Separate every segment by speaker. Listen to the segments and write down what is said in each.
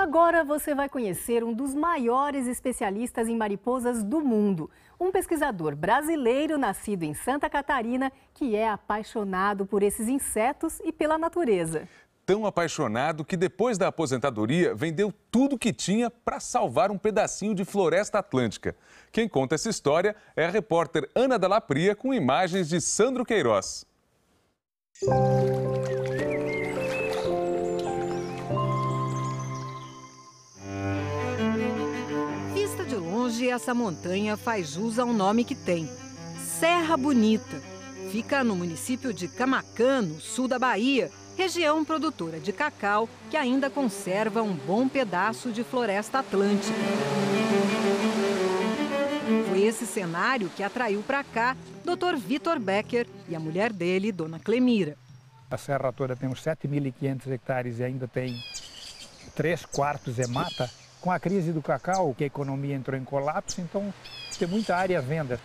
Speaker 1: Agora você vai conhecer um dos maiores especialistas em mariposas do mundo. Um pesquisador brasileiro nascido em Santa Catarina que é apaixonado por esses insetos e pela natureza.
Speaker 2: Tão apaixonado que depois da aposentadoria vendeu tudo que tinha para salvar um pedacinho de floresta atlântica. Quem conta essa história é a repórter Ana Dalla Pria com imagens de Sandro Queiroz.
Speaker 3: Vista de longe, essa montanha faz jus ao nome que tem: Serra Bonita. Fica no município de Camaquã, no sul da Bahia, região produtora de cacau que ainda conserva um bom pedaço de floresta atlântica. Foi esse cenário que atraiu para cá Dr. Vitor Becker e a mulher dele, Dona Clemira.
Speaker 4: A serra toda tem uns 7.500 hectares e ainda tem 3/4 é mata. Com a crise do cacau, que a economia entrou em colapso, então tem muita área à venda.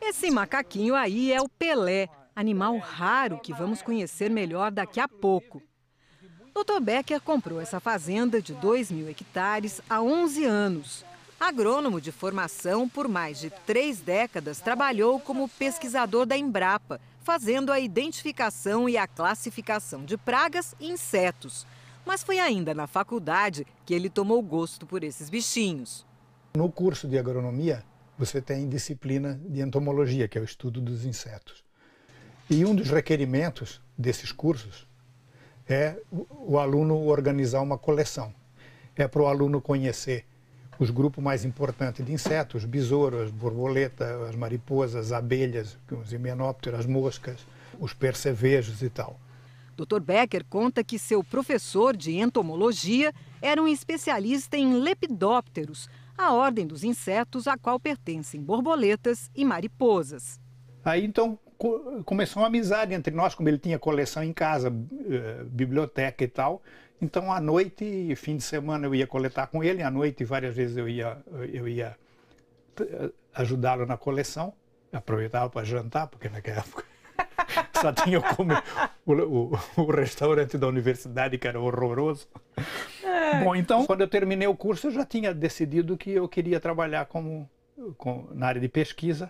Speaker 3: Esse macaquinho aí é o Pelé, animal raro que vamos conhecer melhor daqui a pouco. Dr. Becker comprou essa fazenda de 2.000 hectares há 11 anos. Agrônomo de formação, por mais de 3 décadas, trabalhou como pesquisador da Embrapa, fazendo a identificação e a classificação de pragas e insetos. Mas foi ainda na faculdade que ele tomou gosto por esses bichinhos.
Speaker 4: No curso de agronomia, você tem disciplina de entomologia, que é o estudo dos insetos. E um dos requerimentos desses cursos é o aluno organizar uma coleção. É para o aluno conhecer os grupos mais importantes de insetos: besouros, borboleta, as mariposas, as abelhas, os himenópteros, as moscas, os percevejos e tal.
Speaker 3: Dr. Becker conta que seu professor de entomologia era um especialista em lepidópteros, a ordem dos insetos a qual pertencem borboletas e mariposas.
Speaker 4: Aí então começou uma amizade entre nós, como ele tinha coleção em casa, biblioteca e tal. Então à noite e fim de semana eu ia coletar com ele, à noite várias vezes eu ia ajudá-lo na coleção, aproveitava para jantar, porque naquela época só tinha o restaurante da universidade, que era horroroso. Bom, então, quando eu terminei o curso, eu já tinha decidido que eu queria trabalhar na área de pesquisa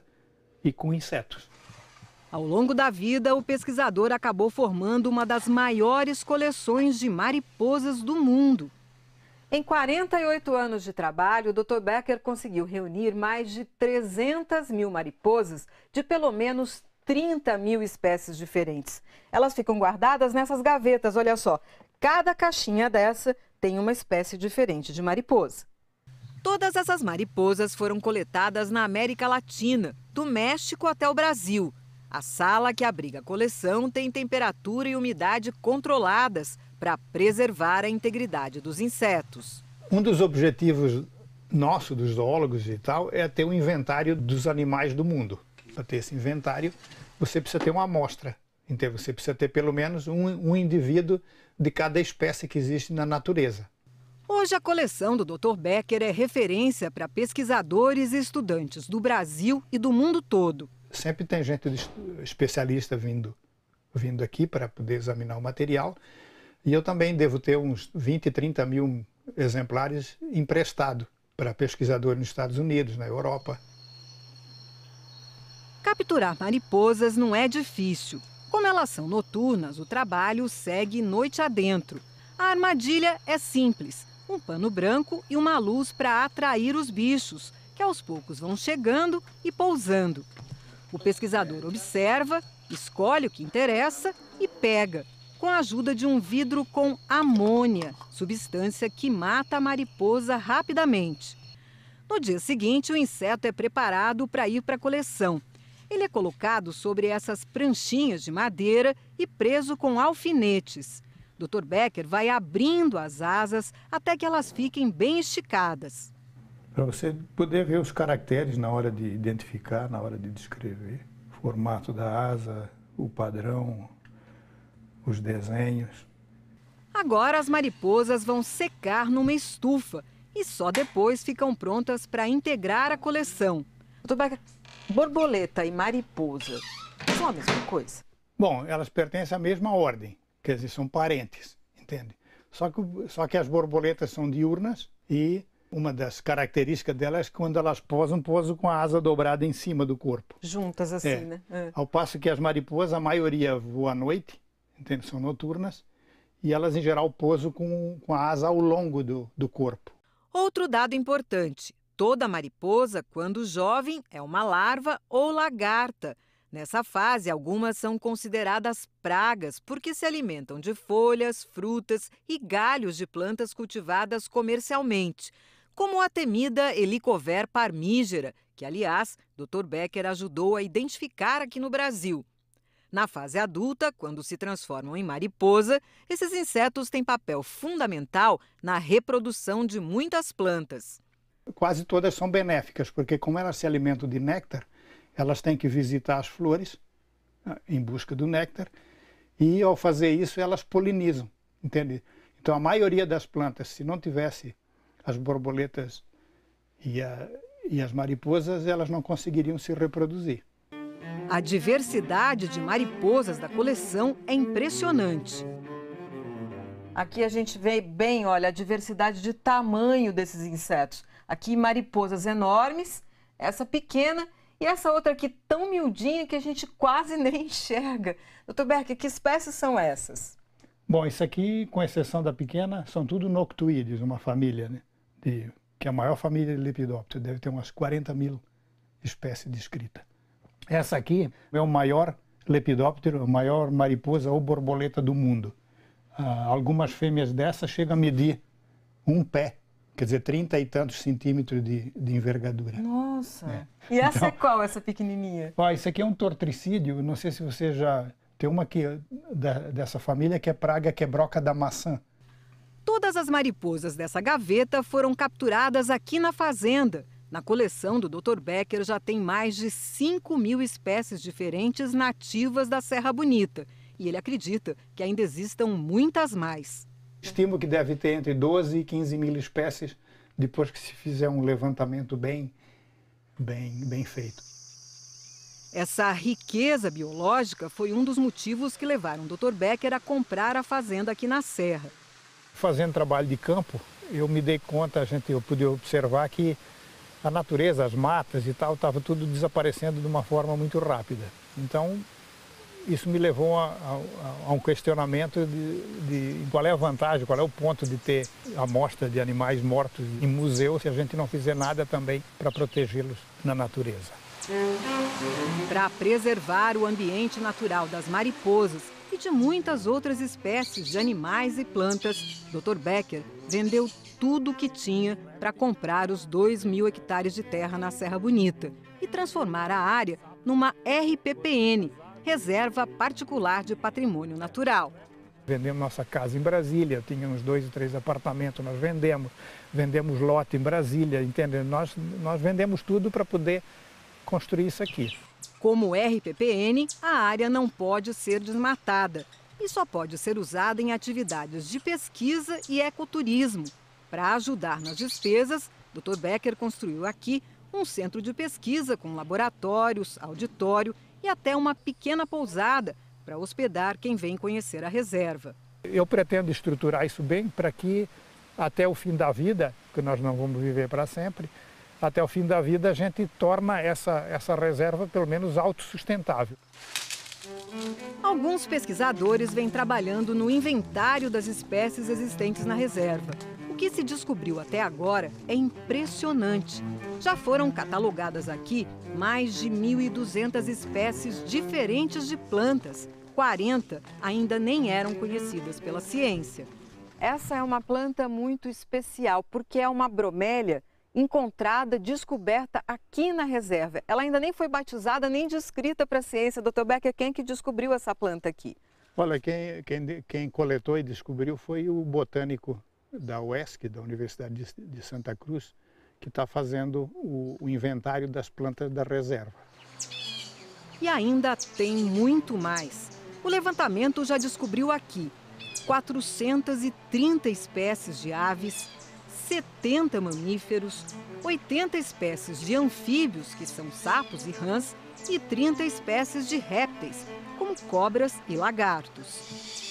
Speaker 4: e com insetos.
Speaker 3: Ao longo da vida, o pesquisador acabou formando uma das maiores coleções de mariposas do mundo. Em 48 anos de trabalho, o Dr. Becker conseguiu reunir mais de 300.000 mariposas de pelo menos 30.000 espécies diferentes. Elas ficam guardadas nessas gavetas, olha só. Cada caixinha dessa tem uma espécie diferente de mariposa. Todas essas mariposas foram coletadas na América Latina, do México até o Brasil. A sala que abriga a coleção tem temperatura e umidade controladas para preservar a integridade dos insetos.
Speaker 4: Um dos objetivos nossos, dos zoólogos e tal, é ter um inventário dos animais do mundo. Para ter esse inventário, você precisa ter uma amostra. Então, você precisa ter pelo menos um indivíduo de cada espécie que existe na natureza.
Speaker 3: Hoje, a coleção do Dr. Becker é referência para pesquisadores e estudantes do Brasil e do mundo todo.
Speaker 4: Sempre tem gente especialista vindo aqui para poder examinar o material. E eu também devo ter uns 20, 30 mil exemplares emprestados para pesquisadores nos Estados Unidos, na Europa.
Speaker 3: Capturar mariposas não é difícil. Como elas são noturnas, o trabalho segue noite adentro. A armadilha é simples: um pano branco e uma luz para atrair os bichos, que aos poucos vão chegando e pousando. O pesquisador observa, escolhe o que interessa e pega, com a ajuda de um vidro com amônia, substância que mata a mariposa rapidamente. No dia seguinte, o inseto é preparado para ir para a coleção. Ele é colocado sobre essas pranchinhas de madeira e preso com alfinetes. Dr. Becker vai abrindo as asas até que elas fiquem bem esticadas.
Speaker 4: Para você poder ver os caracteres na hora de identificar, na hora de descrever. O formato da asa, o padrão, os desenhos.
Speaker 3: Agora as mariposas vão secar numa estufa e só depois ficam prontas para integrar a coleção. Dr. Becker, borboleta e mariposa são a mesma coisa?
Speaker 4: Bom, elas pertencem à mesma ordem, quer dizer, são parentes, entende? Só que as borboletas são diurnas e uma das características delas é que quando elas posam com a asa dobrada em cima do corpo.
Speaker 5: Juntas assim, né?
Speaker 4: Ao passo que as mariposas, a maioria voa à noite, entende? São noturnas, e elas em geral posam com a asa ao longo do corpo.
Speaker 3: Outro dado importante: toda mariposa, quando jovem, é uma larva ou lagarta. Nessa fase, algumas são consideradas pragas porque se alimentam de folhas, frutas e galhos de plantas cultivadas comercialmente, como a temida Helicover parmígera, que, aliás, Dr. Becker ajudou a identificar aqui no Brasil. Na fase adulta, quando se transformam em mariposa, esses insetos têm papel fundamental na reprodução de muitas plantas.
Speaker 4: Quase todas são benéficas, porque como elas se alimentam de néctar, elas têm que visitar as flores em busca do néctar e, ao fazer isso, elas polinizam, entende? Então, a maioria das plantas, se não tivesse as borboletas e as mariposas, elas não conseguiriam se reproduzir.
Speaker 3: A diversidade de mariposas da coleção é impressionante.
Speaker 5: Aqui a gente vê bem, olha, a diversidade de tamanho desses insetos. Aqui mariposas enormes, essa pequena e essa outra aqui tão miudinha que a gente quase nem enxerga. Dr. Becker, que espécies são essas?
Speaker 4: Bom, isso aqui, com exceção da pequena, são tudo noctuídeos, uma família, né? Que é a maior família de lepidópteros, deve ter umas 40 mil espécies descritas. Essa aqui é o maior lepidóptero, a maior mariposa ou borboleta do mundo. Algumas fêmeas dessas chegam a medir um pé, quer dizer, 30 e tantos centímetros de envergadura.
Speaker 5: Nossa! E essa então, é qual, essa pequenininha?
Speaker 4: Isso aqui é um tortricídio, não sei se você já... Tem uma aqui dessa família que é praga quebroca da maçã.
Speaker 3: Todas as mariposas dessa gaveta foram capturadas aqui na fazenda. Na coleção do Dr. Becker já tem mais de 5.000 espécies diferentes nativas da Serra Bonita. E ele acredita que ainda existam muitas mais.
Speaker 4: Estimo que deve ter entre 12 e 15 mil espécies depois que se fizer um levantamento bem feito.
Speaker 3: Essa riqueza biológica foi um dos motivos que levaram o Dr. Becker a comprar a fazenda aqui na Serra.
Speaker 4: Fazendo trabalho de campo, eu me dei conta, eu pude observar que a natureza, as matas e tal, estava tudo desaparecendo de uma forma muito rápida. Então, isso me levou a um questionamento de qual é a vantagem, qual é o ponto de ter amostra de animais mortos em museu se a gente não fizer nada também para protegê-los na natureza.
Speaker 3: Para preservar o ambiente natural das mariposas e de muitas outras espécies de animais e plantas, Dr. Becker vendeu tudo o que tinha para comprar os 2.000 hectares de terra na Serra Bonita e transformar a área numa RPPN, Reserva Particular de Patrimônio Natural.
Speaker 4: Vendemos nossa casa em Brasília, tínhamos 2 ou 3 apartamentos, nós vendemos lote em Brasília, entende? Nós vendemos tudo para poder construir isso aqui.
Speaker 3: Como RPPN, a área não pode ser desmatada e só pode ser usada em atividades de pesquisa e ecoturismo. Para ajudar nas despesas, Dr. Becker construiu aqui um centro de pesquisa com laboratórios, auditório e até uma pequena pousada para hospedar quem vem conhecer a reserva.
Speaker 4: Eu pretendo estruturar isso bem para que até o fim da vida, que nós não vamos viver para sempre, até o fim da vida a gente torna essa reserva pelo menos autossustentável.
Speaker 3: Alguns pesquisadores vêm trabalhando no inventário das espécies existentes na reserva. O que se descobriu até agora é impressionante. Já foram catalogadas aqui mais de 1.200 espécies diferentes de plantas. 40 ainda nem eram conhecidas pela ciência.
Speaker 5: Essa é uma planta muito especial, porque é uma bromélia encontrada, descoberta aqui na reserva. Ela ainda nem foi batizada, nem descrita para a ciência. Dr. Becker, quem que descobriu essa planta aqui?
Speaker 4: Olha, quem coletou e descobriu foi o botânico da UESC, da Universidade de Santa Cruz, que está fazendo o inventário das plantas da reserva.
Speaker 3: E ainda tem muito mais. O levantamento já descobriu aqui 430 espécies de aves, 70 mamíferos, 80 espécies de anfíbios, que são sapos e rãs, e 30 espécies de répteis, como cobras e lagartos.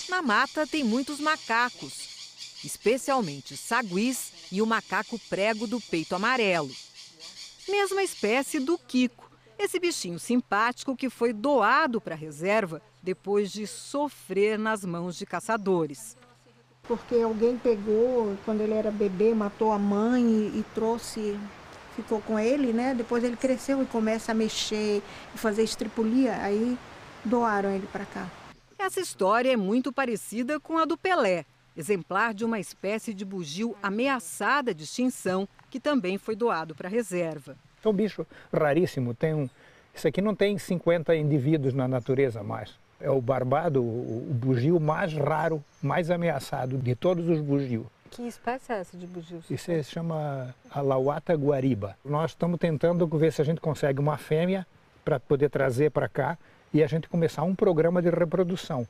Speaker 3: Na mata tem muitos macacos, especialmente saguis e o macaco prego do peito amarelo. Mesma espécie do Kiko, esse bichinho simpático que foi doado para a reserva depois de sofrer nas mãos de caçadores.
Speaker 6: Porque alguém pegou, quando ele era bebê, matou a mãe e trouxe, ficou com ele, né? Depois ele cresceu e começa a mexer e fazer estripulia, aí doaram ele para cá.
Speaker 3: Essa história é muito parecida com a do Pelé, exemplar de uma espécie de bugio ameaçada de extinção, que também foi doado para a reserva.
Speaker 4: É um bicho raríssimo, isso aqui não tem 50 indivíduos na natureza mais. É o barbado, o bugio mais raro, mais ameaçado de todos os bugios.
Speaker 5: Que espécie é essa de bugio?
Speaker 4: Isso se chama Alauata guariba. Nós estamos tentando ver se a gente consegue uma fêmea para poder trazer para cá e a gente começar um programa de reprodução.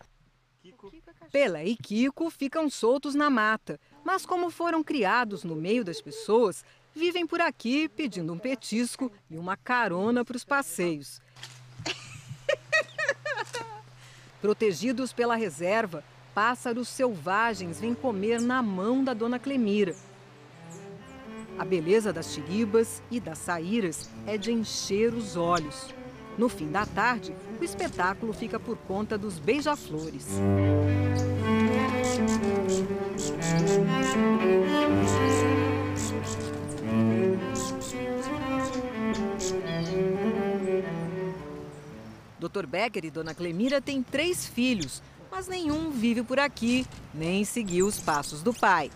Speaker 3: Pelé e Kiko ficam soltos na mata, mas como foram criados no meio das pessoas, vivem por aqui pedindo um petisco e uma carona para os passeios. Protegidos pela reserva, pássaros selvagens vêm comer na mão da dona Clemira. A beleza das tiribas e das saíras é de encher os olhos. No fim da tarde, o espetáculo fica por conta dos beija-flores. Dr. Becker e Dona Clemira têm 3 filhos, mas nenhum vive por aqui, nem seguiu os passos do pai.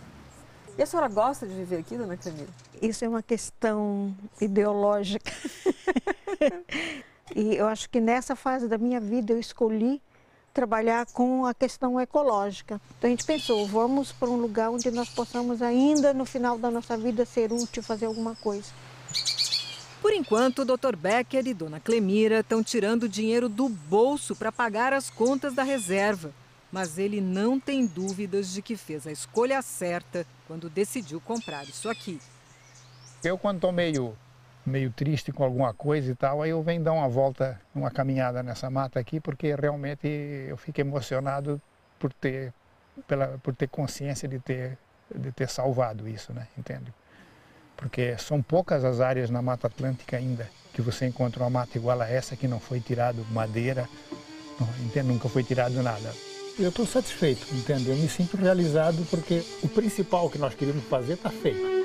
Speaker 5: E a senhora gosta de viver aqui, Dona Clemira?
Speaker 6: Isso é uma questão ideológica. E eu acho que nessa fase da minha vida eu escolhi trabalhar com a questão ecológica. Então a gente pensou, vamos para um lugar onde nós possamos ainda no final da nossa vida ser útil, fazer alguma coisa.
Speaker 3: Por enquanto, o Dr. Becker e Dona Clemira estão tirando dinheiro do bolso para pagar as contas da reserva. Mas ele não tem dúvidas de que fez a escolha certa quando decidiu comprar isso aqui.
Speaker 4: Eu, quando estou meio triste com alguma coisa e tal, aí eu venho dar uma volta, uma caminhada nessa mata aqui, porque realmente eu fico emocionado por ter consciência de ter salvado isso, né? Entende? Porque são poucas as áreas na Mata Atlântica ainda que você encontra uma mata igual a essa, que não foi tirado madeira, entende? Nunca foi tirado nada. Eu estou satisfeito, entende? Eu me sinto realizado porque o principal que nós queríamos fazer está feito.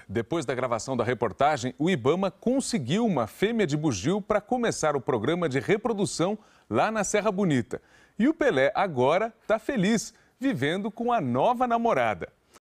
Speaker 2: Depois da gravação da reportagem, o Ibama conseguiu uma fêmea de bugio para começar o programa de reprodução lá na Serra Bonita. E o Pelé agora está feliz, vivendo com a nova namorada.